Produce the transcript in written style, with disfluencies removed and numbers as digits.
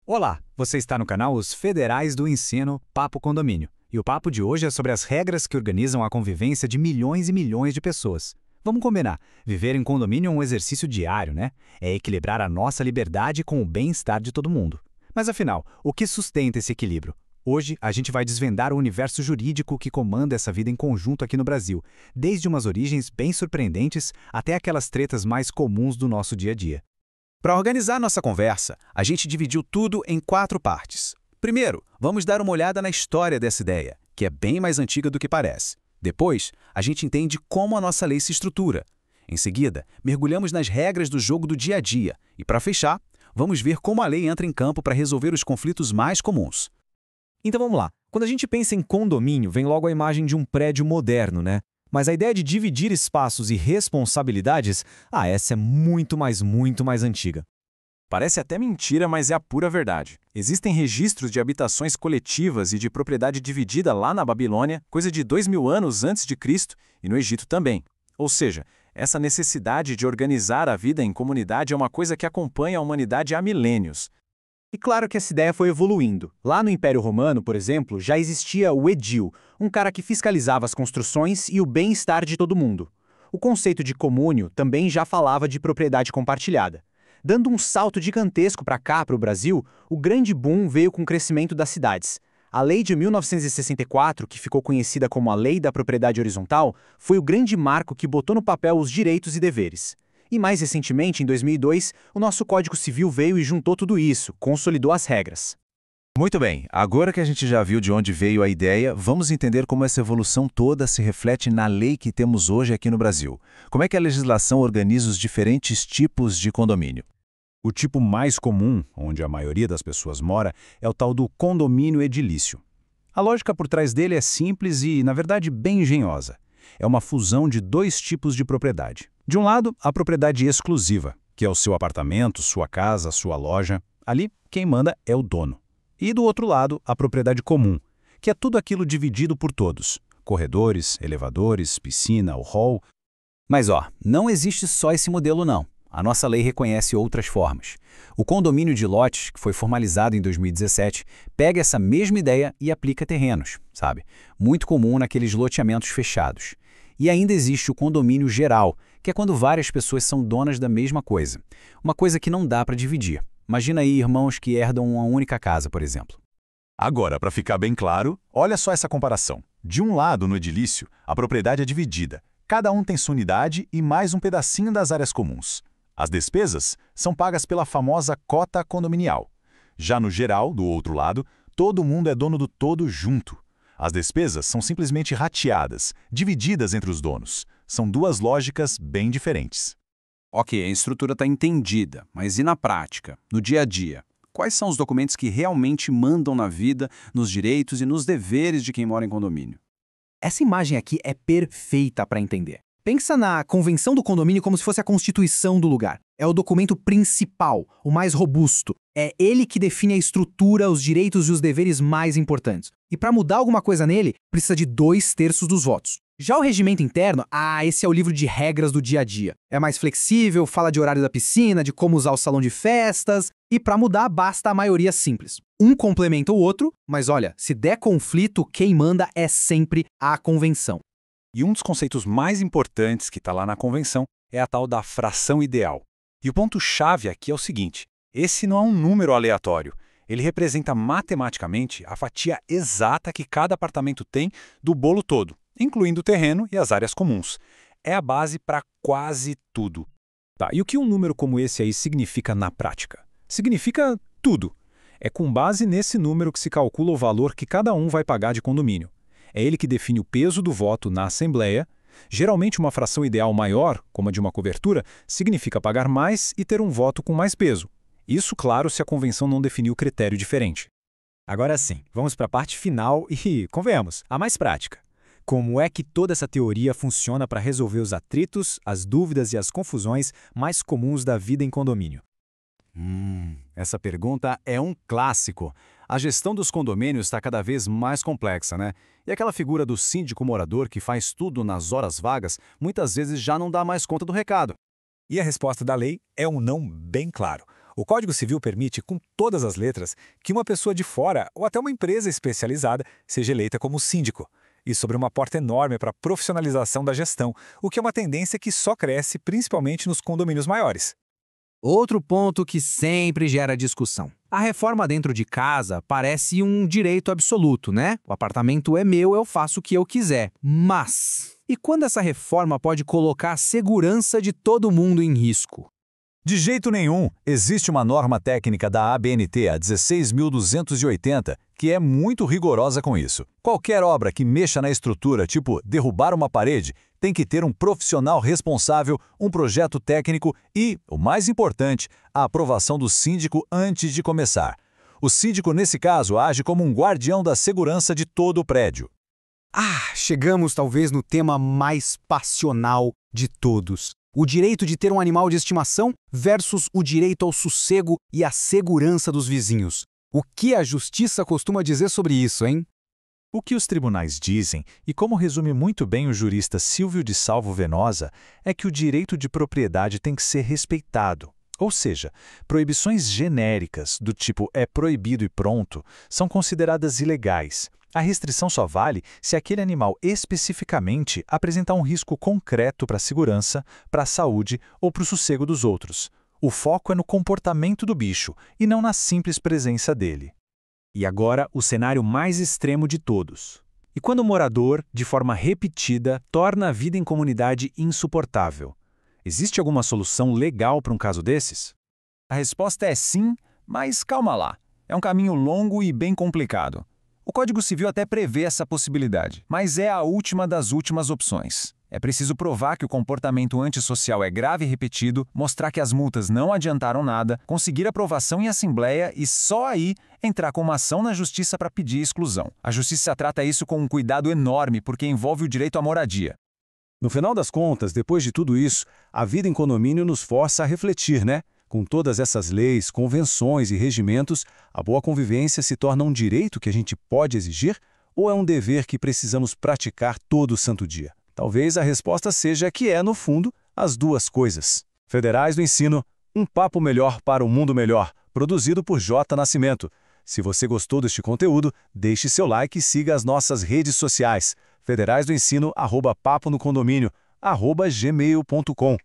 Olá, você está no canal Os Federais do Ensino Papo Condomínio. E o papo de hoje é sobre as regras que organizam a convivência de milhões e milhões de pessoas. Vamos combinar, viver em condomínio é um exercício diário, né? É equilibrar a nossa liberdade com o bem-estar de todo mundo. Mas afinal, o que sustenta esse equilíbrio? Hoje, a gente vai desvendar o universo jurídico que comanda essa vida em conjunto aqui no Brasil, desde umas origens bem surpreendentes até aquelas tretas mais comuns do nosso dia a dia. Para organizar nossa conversa, a gente dividiu tudo em 4 partes. Primeiro, vamos dar uma olhada na história dessa ideia, que é bem mais antiga do que parece. Depois, a gente entende como a nossa lei se estrutura. Em seguida, mergulhamos nas regras do jogo do dia a dia. E para fechar, vamos ver como a lei entra em campo para resolver os conflitos mais comuns. Então vamos lá. Quando a gente pensa em condomínio, vem logo a imagem de um prédio moderno, né? Mas a ideia de dividir espaços e responsabilidades, essa é muito mais antiga. Parece até mentira, mas é a pura verdade. Existem registros de habitações coletivas e de propriedade dividida lá na Babilônia, coisa de 2000 anos antes de Cristo, e no Egito também. Ou seja, essa necessidade de organizar a vida em comunidade é uma coisa que acompanha a humanidade há milênios. E claro que essa ideia foi evoluindo. Lá no Império Romano, por exemplo, já existia o edil, um cara que fiscalizava as construções e o bem-estar de todo mundo. O conceito de comúnio também já falava de propriedade compartilhada. Dando um salto gigantesco para cá, para o Brasil, o grande boom veio com o crescimento das cidades. A Lei de 1964, que ficou conhecida como a Lei da Propriedade Horizontal, foi o grande marco que botou no papel os direitos e deveres. E mais recentemente, em 2002, o nosso Código Civil veio e juntou tudo isso, consolidou as regras. Muito bem, agora que a gente já viu de onde veio a ideia, vamos entender como essa evolução toda se reflete na lei que temos hoje aqui no Brasil. Como é que a legislação organiza os diferentes tipos de condomínio? O tipo mais comum, onde a maioria das pessoas mora, é o tal do condomínio edilício. A lógica por trás dele é simples e, na verdade, bem engenhosa. É uma fusão de 2 tipos de propriedade. De um lado, a propriedade exclusiva, que é o seu apartamento, sua casa, sua loja. Ali, quem manda é o dono. E do outro lado, a propriedade comum, que é tudo aquilo dividido por todos. Corredores, elevadores, piscina, o hall. Mas não existe só esse modelo não. A nossa lei reconhece outras formas. O condomínio de lotes, que foi formalizado em 2017, pega essa mesma ideia e aplica a terrenos, sabe? Muito comum naqueles loteamentos fechados. E ainda existe o condomínio geral, que é quando várias pessoas são donas da mesma coisa. Uma coisa que não dá para dividir. Imagina aí irmãos que herdam uma única casa, por exemplo. Agora, para ficar bem claro, olha só essa comparação. De um lado, no edilício, a propriedade é dividida. Cada um tem sua unidade e mais um pedacinho das áreas comuns. As despesas são pagas pela famosa cota condominial. Já no geral, do outro lado, todo mundo é dono do todo junto. As despesas são simplesmente rateadas, divididas entre os donos. São 2 lógicas bem diferentes. Ok, a estrutura está entendida, mas e na prática, no dia a dia? Quais são os documentos que realmente mandam na vida, nos direitos e nos deveres de quem mora em condomínio? Essa imagem aqui é perfeita para entender. Pensa na convenção do condomínio como se fosse a constituição do lugar. É o documento principal, o mais robusto. É ele que define a estrutura, os direitos e os deveres mais importantes. E para mudar alguma coisa nele, precisa de 2/3 dos votos. Já o regimento interno, esse é o livro de regras do dia a dia. É mais flexível, fala de horário da piscina, de como usar o salão de festas. E para mudar, basta a maioria simples. Um complementa o outro, mas olha, se der conflito, quem manda é sempre a convenção. E um dos conceitos mais importantes que está lá na convenção é a tal da fração ideal. E o ponto-chave aqui é o seguinte: esse não é um número aleatório. Ele representa matematicamente a fatia exata que cada apartamento tem do bolo todo, incluindo o terreno e as áreas comuns. É a base para quase tudo. Tá, e o que um número como esse aí significa na prática? Significa tudo. É com base nesse número que se calcula o valor que cada um vai pagar de condomínio. É ele que define o peso do voto na Assembleia. Geralmente, uma fração ideal maior, como a de uma cobertura, significa pagar mais e ter um voto com mais peso. Isso, claro, se a convenção não definir o critério diferente. Agora sim, vamos para a parte final e, convenhamos, a mais prática. Como é que toda essa teoria funciona para resolver os atritos, as dúvidas e as confusões mais comuns da vida em condomínio? Essa pergunta é um clássico. A gestão dos condomínios está cada vez mais complexa, né? E aquela figura do síndico morador que faz tudo nas horas vagas, muitas vezes já não dá mais conta do recado. E a resposta da lei é um não bem claro. O Código Civil permite, com todas as letras, que uma pessoa de fora ou até uma empresa especializada seja eleita como síndico. Isso abre uma porta enorme para a profissionalização da gestão, o que é uma tendência que só cresce principalmente nos condomínios maiores. Outro ponto que sempre gera discussão. A reforma dentro de casa parece um direito absoluto, né? O apartamento é meu, eu faço o que eu quiser. Mas, e quando essa reforma pode colocar a segurança de todo mundo em risco? De jeito nenhum. Existe uma norma técnica da ABNT, a 16.280, que é muito rigorosa com isso. Qualquer obra que mexa na estrutura, tipo derrubar uma parede, tem que ter um profissional responsável, um projeto técnico e, o mais importante, a aprovação do síndico antes de começar. O síndico, nesse caso, age como um guardião da segurança de todo o prédio. Chegamos talvez no tema mais passional de todos. O direito de ter um animal de estimação versus o direito ao sossego e à segurança dos vizinhos. O que a justiça costuma dizer sobre isso, hein? O que os tribunais dizem, e como resume muito bem o jurista Silvio de Salvo Venosa, é que o direito de propriedade tem que ser respeitado. Ou seja, proibições genéricas, do tipo é proibido e pronto, são consideradas ilegais. A restrição só vale se aquele animal especificamente apresentar um risco concreto para a segurança, para a saúde ou para o sossego dos outros. O foco é no comportamento do bicho e não na simples presença dele. E agora, o cenário mais extremo de todos. E quando o morador, de forma repetida, torna a vida em comunidade insuportável? Existe alguma solução legal para um caso desses? A resposta é sim, mas calma lá. É um caminho longo e bem complicado. O Código Civil até prevê essa possibilidade, mas é a última das últimas opções. É preciso provar que o comportamento antissocial é grave e repetido, mostrar que as multas não adiantaram nada, conseguir aprovação em assembleia e só aí entrar com uma ação na justiça para pedir exclusão. A justiça trata isso com um cuidado enorme porque envolve o direito à moradia. No final das contas, depois de tudo isso, a vida em condomínio nos força a refletir, né? Com todas essas leis, convenções e regimentos, a boa convivência se torna um direito que a gente pode exigir ou é um dever que precisamos praticar todo santo dia? Talvez a resposta seja que é, no fundo, as duas coisas. Federais do Ensino, um papo melhor para um mundo melhor, produzido por J. Nascimento. Se você gostou deste conteúdo, deixe seu like e siga as nossas redes sociais. Federais do Ensino, @papo no condomínio, @gmail.com.